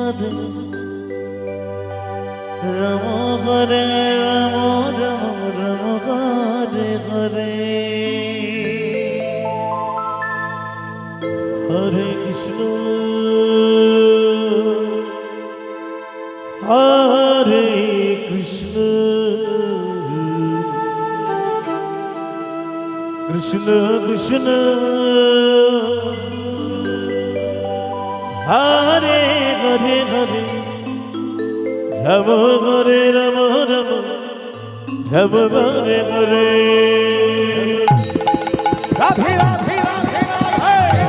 Hare Rama Rama Hare Hare Hare Krishna Hare Krishna Krishna Krishna Hare Hare Hare Rama Hare Rama Rama Rama Hare Hare Radhe Radhe Radhe Radhe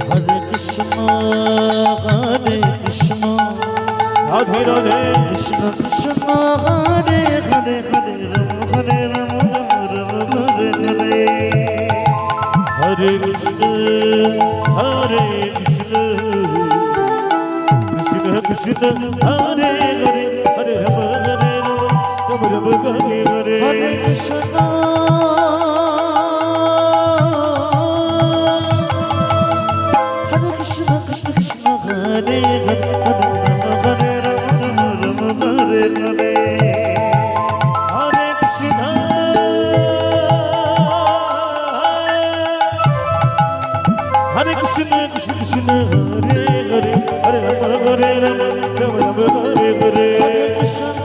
Hare Krishna Hare Krishna Radhe Radhe Krishna Krishna Hare Hare Hare Rama Hare Rama Rama Hare Hare Hare Krishna Hare Krishna Krishna Krishna Hare Hare Hare Rama Hare Rama Rama Rama Hare Hare Hare Krishna Hare Krishna Krishna Krishna Hare Hare Hare Rama Hare Rama Rama Hare Hare Hare Krishna Hare Krishna Krishna Krishna Hare Hare Hare Rama Hare Rama Rama Rama Hare Hare Hare Krishna Hare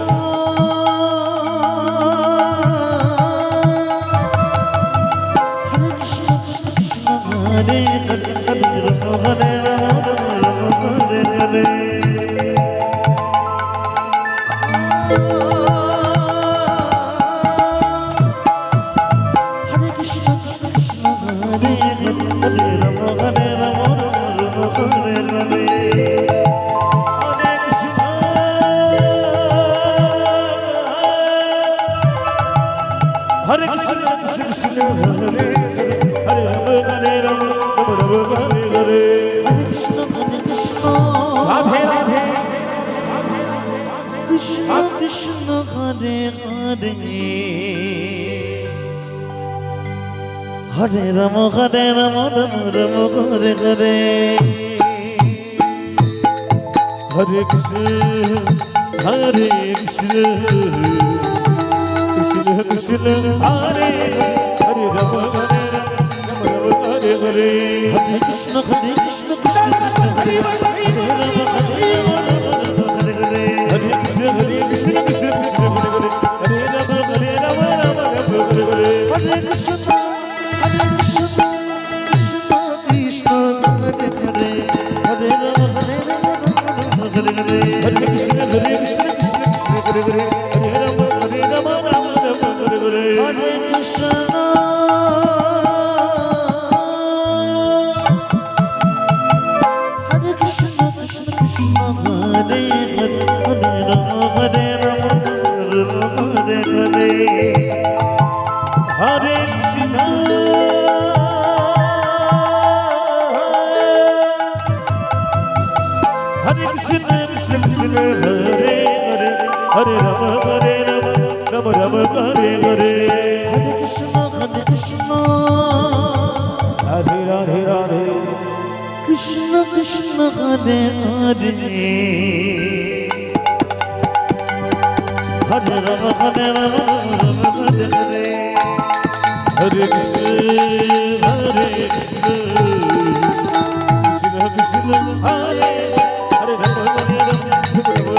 Krishna Krishna Krishna Hare Hare Hare Rama Hare Rama Rama Rama Hare Hare Hare Krishna Krishna Krishna Hare Hare Hare Rama Hare Rama Rama Rama Hare Hare Hare Krishna Hare Krishna Krishna Krishna Hare Hare Hare Rama Hare Rama Rama Rama Hare Hare Hare Krishna Radhe Radhe Krishna Krishna Hare Hare Hare Rama Hare Rama Rama Rama Hare Hare Hare Krishna Hare Krishna Krishna Krishna Hare Hare Rama Hare Rama Rama Hare Hare Hare Krishna Hare Krishna Krishna Krishna Hare Rama Hare Rama Rama Hare Hare Hare Krishna Hare Krishna Krishna Krishna Hare Hare Hare Rama Hare Rama Rama Rama Hare Hare Hare Krishna Hare Krishna Krishna Krishna Hare Hare Hare Rama Hare Rama Rama Hare Hare Hare Krishna Hare Krishna Krishna Krishna Hare Hare Hare Rama Hare Rama Rama Rama Hare Hare Hare Krishna Hare Krishna Krishna Krishna Hare Hare Hare Rama Hare Rama Rama Hare Hare Hare Krishna Hare Krishna Krishna Krishna Hare Hare Hare Rama Hare Rama Rama Rama Hare Hare Hare Krishna Radhe Radhe Radhe Krishna Krishna Hare Hare Hare Rama Hare Rama Rama Hare Hare Hare Krishna Hare Krishna Krishna Krishna Hare Hare Rama Hare Rama